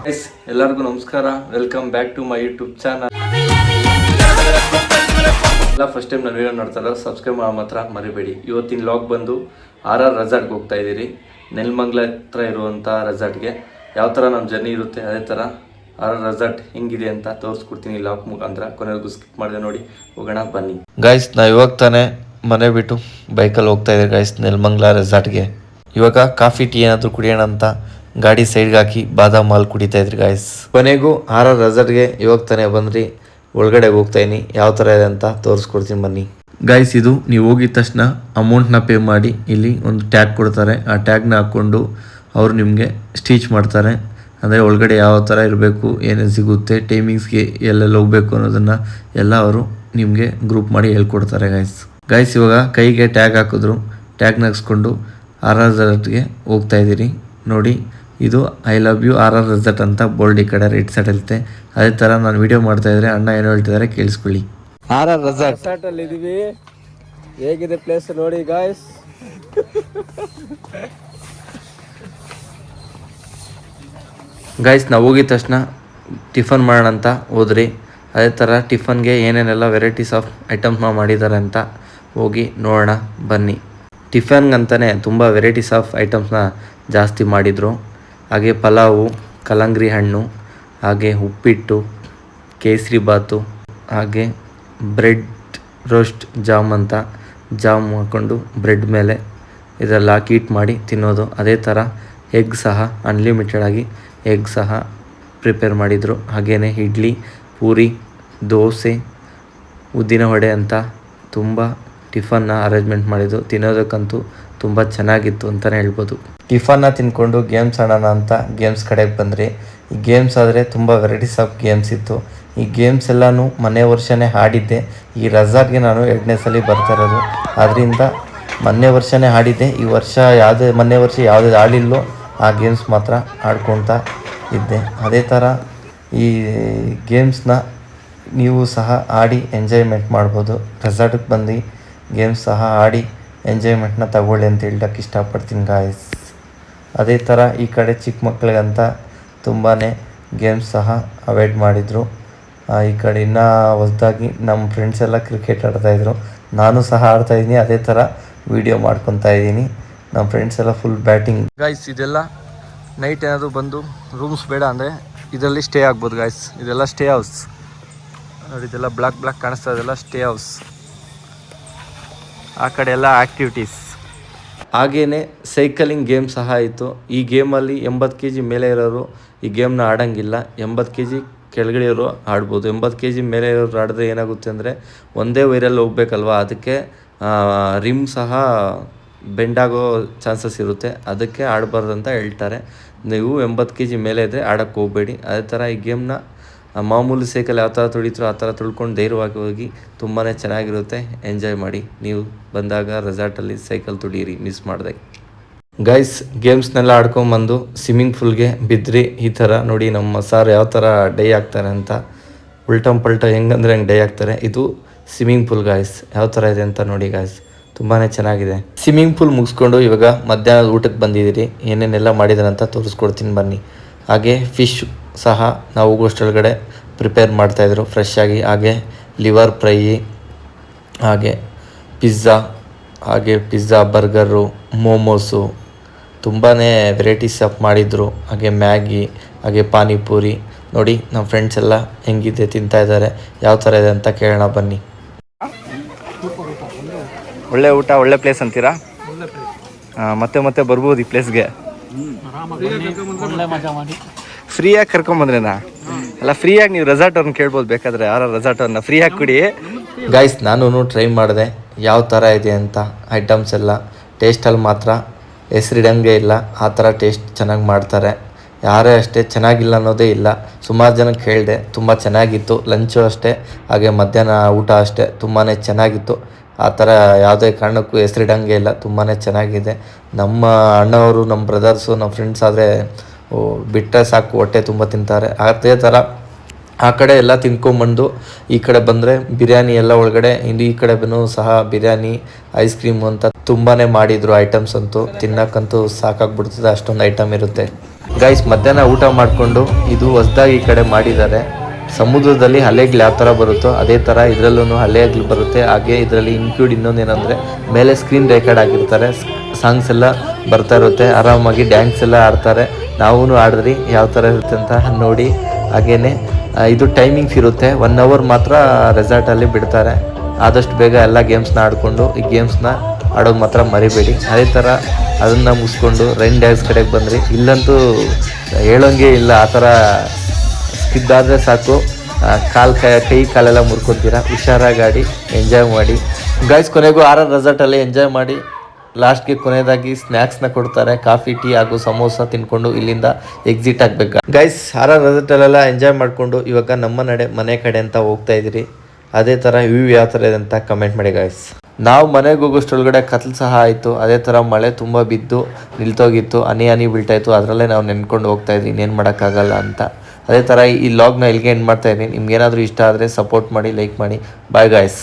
Guys ಎಲ್ಲರಿಗೂ ನಮಸ್ಕಾರ, welcome back to my YouTube channel. ಎಲ್ಲ ಫಸ್ಟ್ ಟೈಮ್ ನಾನು ವಿಡಿಯೋ ನೋಡ್ತಾರ ಸಬ್ಸ್ಕ್ರೈಬ್ ಮಾಡೋ ಮಾತ್ರ ಮರಿಬೇಡಿ. ಇವತ್ತಿನ ಲಾಗ್ ಬಂದು RR ರೆಸಾರ್ಟ್ಗೆ ಹೋಗ್ತಾ ಇದ್ದೀರಿ. ನೆಲಮಂಗಲ ಹತ್ರ ಇರುವಂಥ ರೆಸಾರ್ಟ್ಗೆ ಯಾವ ಥರ ನಮ್ಮ ಜರ್ನಿ ಇರುತ್ತೆ ಅದೇ ಥರ RR ರೆಸಾರ್ಟ್ ಹೆಂಗಿದೆ ಅಂತ ತೋರಿಸ್ಕೊಡ್ತೀನಿ ಲಾಗ್ ಮುಖಾಂತರ. ಕೊನೆಗೂ ಸ್ಕಿಪ್ ಮಾಡಿದೆ ನೋಡಿ, ಹೋಗೋಣ ಬನ್ನಿ. ಗೈಸ್ ನಾವು ಇವಾಗ ತಾನೇ ಮನೆ ಬಿಟ್ಟು ಬೈಕಲ್ಲಿ ಹೋಗ್ತಾ ಇದ್ದೀವಿ ಗೈಸ್ ನೆಲಮಂಗಲ ರೆಸಾರ್ಟ್ಗೆ. ಇವಾಗ ಕಾಫಿ ಟೀ ಏನಾದರೂ ಕುಡಿಯೋಣ ಅಂತ ಗಾಡಿ ಸೈಡ್ಗೆ ಹಾಕಿ ಬಾದಾಮ್ ಹಾಲು ಕುಡಿತಾ ಇದ್ರಿ ಗಾಯ್ಸ್. ಕೊನೆಗೂ RR ರೆಸಾರ್ಟ್ಗೆ ಇವಾಗ ತಾನೇ ಬಂದ್ರಿ. ಒಳಗಡೆ ಹೋಗ್ತಾಯಿನಿ, ಯಾವ ಥರ ಇದೆ ಅಂತ ತೋರಿಸ್ಕೊಡ್ತೀನಿ ಬನ್ನಿ ಗಾಯ್ಸ್. ಇದು ನೀವು ಹೋಗಿದ ತಕ್ಷಣ ಅಮೌಂಟ್ನ ಪೇ ಮಾಡಿ ಇಲ್ಲಿ ಒಂದು ಟ್ಯಾಗ್ ಕೊಡ್ತಾರೆ. ಆ ಟ್ಯಾಗ್ನ ಹಾಕ್ಕೊಂಡು ಅವರು ನಿಮಗೆ ಸ್ಟಿಚ್ ಮಾಡ್ತಾರೆ. ಅಂದರೆ ಒಳಗಡೆ ಯಾವ ಥರ ಇರಬೇಕು, ಏನೇನು ಸಿಗುತ್ತೆ, ಟೈಮಿಂಗ್ಸ್ಗೆ ಎಲ್ಲೆಲ್ಲ ಹೋಗಬೇಕು ಅನ್ನೋದನ್ನು ಎಲ್ಲ ಅವರು ನಿಮಗೆ ಗ್ರೂಪ್ ಮಾಡಿ ಹೇಳ್ಕೊಡ್ತಾರೆ ಗೈಸ್. ಇವಾಗ ಕೈಗೆ ಟ್ಯಾಗ್ ಹಾಕಿದ್ರು, ಟ್ಯಾಗ್ನ ಹಾಕ್ಸ್ಕೊಂಡು RR ರೆಸಾರ್ಟ್ಗೆ ಹೋಗ್ತಾ ಇದ್ದೀರಿ. ನೋಡಿ, ಇದು I love you RR resort ಅಂತ ಬೋರ್ಡ್ ಈ ಕಡೆ ರೈಟ್ ಸೈಡ್ ಇರುತ್ತೆ. ಅದೇ ಥರ ನಾನು ವಿಡಿಯೋ ಮಾಡ್ತಾ ಇದ್ರೆ ಅಣ್ಣ ಏನು ಹೇಳ್ತಿದ್ದಾರೆ ಕೇಳಿಸ್ಕೊಳ್ಳಿ. RR ರೆಸಾರ್ಟ್ ಅಲ್ಲಿ ಇದೀವಿ. ಹೇಗಿದೆ ಪ್ಲೇಸ್ ನೋಡಿ ಗಾಯ್ಸ್. ನಾವು ಹೋಗಿದ ತಕ್ಷಣ ಟಿಫನ್ ಮಾಡೋಣ ಅಂತ ಹೋದ್ರಿ. ಅದೇ ಥರ ಟಿಫನ್ಗೆ ಏನೇನೆಲ್ಲ ವೆರೈಟೀಸ್ ಆಫ್ ಐಟಮ್ಸ್ನ ಮಾಡಿದ್ದಾರೆ ಅಂತ ಹೋಗಿ ನೋಡೋಣ ಬನ್ನಿ. ಟಿಫನ್ಗಂತಲೇ ತುಂಬ ವೆರೈಟೀಸ್ ಆಫ್ ಐಟಮ್ಸ್ನ ಜಾಸ್ತಿ ಮಾಡಿದರು. ಹಾಗೆ ಪಲಾವು, ಕಲ್ಲಂಗಡಿ ಹಣ್ಣು, ಹಾಗೆ ಉಪ್ಪಿಟ್ಟು, ಕೇಸರಿ ಬಾತು, ಹಾಗೆ ಬ್ರೆಡ್ ರೋಸ್ಟ್ ಜಾಮ್ ಅಂತ ಜಾಮ್ ಹಾಕ್ಕೊಂಡು ಬ್ರೆಡ್ ಮೇಲೆ ಇದೆಲ್ಲ ಹಾಕಿ ಹೀಟ್ ಮಾಡಿ ತಿನ್ನೋದು. ಅದೇ ಥರ ಎಗ್ ಸಹ ಅನ್ಲಿಮಿಟೆಡ್ ಆಗಿ ಎಗ್ ಸಹ ಪ್ರಿಪೇರ್ ಮಾಡಿದರು. ಹಾಗೆಯೇ ಇಡ್ಲಿ, ಪೂರಿ, ದೋಸೆ, ಉದ್ದಿನ ವಡೆ ಅಂತ ತುಂಬ ಟಿಫನ್ನ ಅರೇಂಜ್ಮೆಂಟ್ ಮಾಡಿದ್ದು. ತಿನ್ನೋದಕ್ಕಂತೂ ತುಂಬ ಚೆನ್ನಾಗಿತ್ತು ಅಂತಲೇ ಹೇಳ್ಬೋದು. ಟಿಫನ್ನ ತಿಂದ್ಕೊಂಡು ಗೇಮ್ಸ್ ಆಡೋಣ ಅಂತ ಗೇಮ್ಸ್ ಕಡೆಗೆ ಬಂದ್ರಿ. ಈ ಗೇಮ್ಸ್ ಆದರೆ ತುಂಬ ವೆರೈಟೀಸ್ ಆಫ್ ಗೇಮ್ಸ್ ಇತ್ತು. ಈ ಗೇಮ್ಸ್ ಎಲ್ಲನೂ ಮೊನ್ನೆ ವರ್ಷವೇ ಆಡಿದ್ದೆ. ಈ ರೆಸಾರ್ಟ್ಗೆ ನಾನು 2ನೇ ಸಲ ಬರ್ತಾ ಇರೋದು. ಆದ್ದರಿಂದ ಮೊನ್ನೆ ವರ್ಷವೇ ಆಡಿದ್ದೆ. ಈ ವರ್ಷ ಮೊನ್ನೆ ವರ್ಷ ಯಾವುದೇ ಆಡಿಲ್ಲೋ ಆ ಗೇಮ್ಸ್ ಮಾತ್ರ ಆಡ್ಕೊಳ್ತಾ ಇದ್ದೆ. ಅದೇ ಥರ ಈ ಗೇಮ್ಸ್ನ ನೀವು ಸಹ ಆಡಿ ಎಂಜಾಯ್ಮೆಂಟ್ ಮಾಡ್ಬೋದು. ರೆಸಾರ್ಟಿಗೆ ಬಂದು ಗೇಮ್ಸ್ ಸಹ ಆಡಿ ಎಂಜಾಯ್ಮೆಂಟ್ನ ತಗೊಳ್ಳಿ ಅಂತ ಹೇಳಕ್ಕೆ ಇಷ್ಟಪಡ್ತೀನಿ ಗಾಯ್ಸ್. ಅದೇ ಥರ ಈ ಕಡೆ ಚಿಕ್ಕ ಮಕ್ಕಳಿಗಂತ ತುಂಬಾ ಗೇಮ್ಸ್ ಸಹ ಅವಾಯ್ಡ್ ಮಾಡಿದರು. ಈ ಕಡೆ ಇನ್ನೂ ಹೊಸದಾಗಿ ನಮ್ಮ ಫ್ರೆಂಡ್ಸ್ ಎಲ್ಲ ಕ್ರಿಕೆಟ್ ಆಡ್ತಾಯಿದ್ರು, ನಾನು ಸಹ ಆಡ್ತಾಯಿದ್ದೀನಿ. ಅದೇ ಥರ ವೀಡಿಯೋ ಮಾಡ್ಕೊತಾ ಇದ್ದೀನಿ. ನಮ್ಮ ಫ್ರೆಂಡ್ಸ್ ಎಲ್ಲ ಫುಲ್ ಬ್ಯಾಟಿಂಗ್ ಗಾಯ್ಸ್. ಇದೆಲ್ಲ ನೈಟ್ ಏನಾದರೂ ಬಂದು ರೂಮ್ಸ್ ಬೇಡ ಅಂದರೆ ಇದರಲ್ಲಿ ಸ್ಟೇ ಆಗ್ಬೋದು ಗಾಯ್ಸ್. ಇದೆಲ್ಲ ಸ್ಟೇ ಹೌಸ್ ನೋಡಿ, ಇದೆಲ್ಲ ಬ್ಲಾಕ್ ಕಾಣಿಸ್ತಾ ಇದೆಲ್ಲ ಸ್ಟೇ ಹೌಸ್. ಆ ಕಡೆ ಎಲ್ಲ ಆ್ಯಕ್ಟಿವಿಟೀಸ್. ಹಾಗೆಯೇ ಸೈಕಲಿಂಗ್ ಗೇಮ್ ಸಹ ಇತ್ತು. ಈ ಗೇಮಲ್ಲಿ 80 kg ಮೇಲೆ ಇರೋರು ಈ ಗೇಮ್ನ ಆಡೋಂಗಿಲ್ಲ. 80 kg ಕೆಳಗಡೆ ಇರೋರು ಆಡ್ಬೋದು. 80 kg ಮೇಲೆ ಇರೋರು ಆಡಿದ್ರೆ ಏನಾಗುತ್ತೆ ಅಂದರೆ ಒಂದೇ ವೈರಲ್ಲಿ ಹೋಗ್ಬೇಕಲ್ವ, ಅದಕ್ಕೆ ರಿಮ್ ಸಹ ಬೆಂಡಾಗೋ ಚಾನ್ಸಸ್ ಇರುತ್ತೆ. ಅದಕ್ಕೆ ಆಡಬಾರ್ದು ಅಂತ ಹೇಳ್ತಾರೆ. ನೀವು 80 kg ಮೇಲೆ ಇದ್ದರೆ ಆಡೋಕ್ಕೆ ಹೋಗಬೇಡಿ. ಅದೇ ಥರ ಈ ಗೇಮ್ನ ಮಾಮೂಲಿ ಸೈಕಲ್ ಯಾವ ಥರ ತುಳಿತೀರೋ ಆ ಥರ ತುಳ್ಕೊಂಡು ಧೈರ್ಯವಾಗಿ ಹೋಗಿ ತುಂಬಾ ಚೆನ್ನಾಗಿರುತ್ತೆ. ಎಂಜಾಯ್ ಮಾಡಿ. ನೀವು ಬಂದಾಗ ರೆಸಾರ್ಟಲ್ಲಿ ಸೈಕಲ್ ತುಳೀರಿ ಮಿಸ್ ಮಾಡಿದೆ ಗೈಸ್. ಗೇಮ್ಸ್ನೆಲ್ಲ ಆಡ್ಕೊಂಬಂದು ಸ್ವಿಮ್ಮಿಂಗ್ ಪೂಲ್ಗೆ ಬಿದ್ದರೆ ಈ ಥರ ನೋಡಿ ನಮ್ಮ ಸಾರ್ ಯಾವ ಥರ ಡೈ ಆಗ್ತಾರೆ ಅಂತ. ಉಲ್ಟಂ ಪಲ್ಟ ಹೆಂಗಂದ್ರೆ ಹಂಗೆ ಡೈ ಆಗ್ತಾರೆ. ಇದು ಸ್ವಿಮ್ಮಿಂಗ್ ಪೂಲ್ ಗಾಯ್ಸ್. ಯಾವ ಥರ ಇದೆ ಅಂತ ನೋಡಿ ಗಾಯ್ಸ್, ತುಂಬಾ ಚೆನ್ನಾಗಿದೆ. ಸ್ವಿಮ್ಮಿಂಗ್ ಪೂಲ್ ಮುಗಿಸ್ಕೊಂಡು ಇವಾಗ ಮಧ್ಯಾಹ್ನದ ಊಟಕ್ಕೆ ಬಂದಿದ್ದೀರಿ. ಏನೇನೆಲ್ಲ ಮಾಡಿದ್ದಾರೆ ಅಂತ ತೋರಿಸ್ಕೊಡ್ತೀನಿ ಬನ್ನಿ. ಹಾಗೆ ಫಿಶ್ ಸಹ ನಾವು ಹೋಗೋಷ್ಟೊಳಗಡೆ ಪ್ರಿಪೇರ್ ಮಾಡ್ತಾಯಿದ್ರು ಫ್ರೆಶ್ ಆಗಿ. ಹಾಗೆ ಲಿವರ್ ಫ್ರೈ, ಹಾಗೆ ಪಿಜ್ಜಾ, ಬರ್ಗರು, ಮೋಮೋಸು, ತುಂಬಾ ವೆರೈಟೀಸ್ ಆಫ್ ಮಾಡಿದರು. ಹಾಗೆ ಮ್ಯಾಗಿ, ಹಾಗೆ ಪಾನಿಪೂರಿ ನೋಡಿ ನಮ್ಮ ಫ್ರೆಂಡ್ಸ್ ಎಲ್ಲ ಹೆಂಗಿದೆ ತಿಂತಾಯಿದ್ದಾರೆ. ಯಾವ ಥರ ಇದೆ ಅಂತ ಕೇಳೋಣ ಬನ್ನಿ. ಒಳ್ಳೆ ಊಟ, ಒಳ್ಳೆ ಪ್ಲೇಸ್ ಅಂತೀರಾ? ಮತ್ತೆ ಬರ್ಬೋದು ಈ ಪ್ಲೇಸ್ಗೆ. ಫ್ರೀಯಾಗಿ ಕರ್ಕೊಂಬಂದ್ರೇನಾ? ಅಲ್ಲ, ಫ್ರೀಯಾಗಿ ನೀವು ರೆಸಾರ್ಟ್ ಅವ್ರನ್ನ ಕೇಳ್ಬೋದು ಬೇಕಾದರೆ. RR ರೆಸಾರ್ಟ್ ಅವ್ರನ್ನ ಫ್ರೀಯಾಗಿ ಕುಡಿ ಗಾಯ್ಸ್. ನಾನು ಟ್ರೈ ಮಾಡಿದೆ ಯಾವ ಥರ ಇದೆ ಅಂತ. ಐಟಮ್ಸ್ ಎಲ್ಲ ಟೇಸ್ಟಲ್ಲಿ ಮಾತ್ರ ಹೆಸರಿಡಂಗೆ ಇಲ್ಲ, ಆ ಥರ ಟೇಸ್ಟ್ ಚೆನ್ನಾಗಿ ಮಾಡ್ತಾರೆ. ಯಾರೇ ಅಷ್ಟೇ ಚೆನ್ನಾಗಿಲ್ಲ ಅನ್ನೋದೇ ಇಲ್ಲ. ಸುಮಾರು ಜನಕ್ಕೆ ಹೇಳಿದೆ, ತುಂಬ ಚೆನ್ನಾಗಿತ್ತು. ಲಂಚು ಅಷ್ಟೇ, ಹಾಗೆ ಮಧ್ಯಾಹ್ನ ಊಟ ಅಷ್ಟೇ ತುಂಬಾ ಚೆನ್ನಾಗಿತ್ತು. ಆ ಥರ ಯಾವುದೇ ಕಾರಣಕ್ಕೂ ಹೆಸರಿಡಂಗೆ ಇಲ್ಲ, ತುಂಬಾ ಚೆನ್ನಾಗಿದೆ. ನಮ್ಮ ಅಣ್ಣವರು, ನಮ್ಮ ಬ್ರದರ್ಸು, ನಮ್ಮ ಫ್ರೆಂಡ್ಸ್ ಆದರೆ ಬಿಟ್ಟರೆ ಸಾಕು ಹೊಟ್ಟೆ ತುಂಬ ತಿಂತಾರೆ. ಅದೇ ಥರ ಆ ಕಡೆ ಎಲ್ಲ ತಿನ್ಕೊಂಬಂದು ಈ ಕಡೆ ಬಂದರೆ ಬಿರಿಯಾನಿ ಎಲ್ಲ ಒಳಗಡೆ, ಈ ಕಡೆ ಸಹ ಬಿರಿಯಾನಿ, ಐಸ್ ಕ್ರೀಮು ಅಂತ ತುಂಬಾ ಮಾಡಿದರು ಐಟಮ್ಸ್. ಅಂತೂ ತಿನ್ನೋಕ್ಕಂತೂ ಸಾಕಾಗ್ಬಿಡ್ತದೆ, ಅಷ್ಟೊಂದು ಐಟಮ್ ಇರುತ್ತೆ. ಗೈಸ್ ಮಧ್ಯಾಹ್ನ ಊಟ ಮಾಡಿಕೊಂಡು ಇದು ಹೊಸದಾಗಿ ಈ ಕಡೆ ಮಾಡಿದ್ದಾರೆ. ಸಮುದ್ರದಲ್ಲಿ ಅಲೆಗಳು ಯಾವ ಥರ ಬರುತ್ತೋ ಅದೇ ಥರ ಇದರಲ್ಲೂ ಅಲೆಗಳು ಬರುತ್ತೆ. ಹಾಗೆ ಇದರಲ್ಲಿ ಇನ್ಕ್ಲೂಡ್ ಇನ್ನೊಂದೇನೆಂದರೆ ಮೇಲೆ ಸ್ಕ್ರೀನ್ ರೆಕಾರ್ಡ್ ಆಗಿರ್ತಾರೆ, ಸಾಂಗ್ಸ್ ಎಲ್ಲ ಬರ್ತಾ ಇರುತ್ತೆ, ಆರಾಮಾಗಿ ಡ್ಯಾನ್ಸ್ ಎಲ್ಲ ಆಡ್ತಾರೆ. ನಾವೂ ಆಡಿದ್ರಿ ಯಾವ ಥರ ಇರುತ್ತೆ ಅಂತ ನೋಡಿ. ಹಾಗೆಯೇ ಇದು ಟೈಮಿಂಗ್ಸ್ ಇರುತ್ತೆ, 1 hour ಮಾತ್ರ ರೆಸಾರ್ಟಲ್ಲಿ ಬಿಡ್ತಾರೆ. ಆದಷ್ಟು ಬೇಗ ಎಲ್ಲ ಗೇಮ್ಸ್ನ ಆಡಿಕೊಂಡು ಈ ಗೇಮ್ಸ್ನ ಆಡೋದು ಮಾತ್ರ ಮರಿಬೇಡಿ. ಅದೇ ಥರ ಅದನ್ನು ಮುಗಿಸ್ಕೊಂಡು ರೈನ್ ಡ್ಯಾನ್ಸ್ ಕಡೆಗೆ ಬಂದ್ರಿ. ಇಲ್ಲಂತೂ ಹೇಳೋಂಗೆ ಇಲ್ಲ, ಆ ಥರ ಸ್ಕಿದ್ದಾದರೆ ಸಾಕು, ಕೈ ಕಾಲೆಲ್ಲ ಮುರ್ಕೊತೀರ. ಹುಷಾರಾಗಿ ಆಡಿ ಎಂಜಾಯ್ ಮಾಡಿ ಗೈಸ್. ಕೊನೆಗೂ RR ರೆಸಾರ್ಟಲ್ಲಿ ಎಂಜಾಯ್ ಮಾಡಿ ಲಾಸ್ಟ್ಗೆ ಕೊನೆಯದಾಗಿ ಸ್ನ್ಯಾಕ್ಸ್ನ ಕೊಡ್ತಾರೆ. ಕಾಫಿ, ಟೀ ಹಾಗೂ ಸಮೋಸ ತಿನ್ಕೊಂಡು ಇಲ್ಲಿಂದ ಎಕ್ಸಿಟ್ ಆಗಬೇಕು ಗೈಸ್. RR ರೆಸಾರ್ಟಲ್ಲೆಲ್ಲ ಎಂಜಾಯ್ ಮಾಡಿಕೊಂಡು ಇವಾಗ ನಮ್ಮ ಮನೆ ಕಡೆ ಅಂತ ಹೋಗ್ತಾ ಇದ್ದೀರಿ. ಅದೇ ಥರ ವ್ಯೂ ಯಾವ ಥರ ಇದೆ ಅಂತ ಕಮೆಂಟ್ ಮಾಡಿ ಗೈಸ್. ನಾವು ಮನೆಗೆ ಹೋಗೋಷ್ಟೊಳಗಡೆ ಕತ್ಲು ಸಹ ಆಯಿತು. ಅದೇ ಥರ ಮಳೆ ತುಂಬ ಬಿದ್ದು ನಿಲ್ತೋಗಿತ್ತು, ಹನಿ ಬೀಳ್ತಾಯಿತ್ತು. ಅದರಲ್ಲೇ ನಾವು ನೆನ್ಕೊಂಡು ಹೋಗ್ತಾಯಿದ್ವಿ, ಇನ್ನೇನು ಮಾಡೋಕ್ಕಾಗಲ್ಲ ಅಂತ. ಅದೇ ಥರ ಈ ಲಾಗ್ನ ಇಲ್ಲಿಗೆ ಎಂಡ್ ಮಾಡ್ತಾಯಿದ್ದೀನಿ. ನಿಮ್ಗೇನಾದರೂ ಇಷ್ಟ ಆದರೆ ಸಪೋರ್ಟ್ ಮಾಡಿ, ಲೈಕ್ ಮಾಡಿ. Bye guys.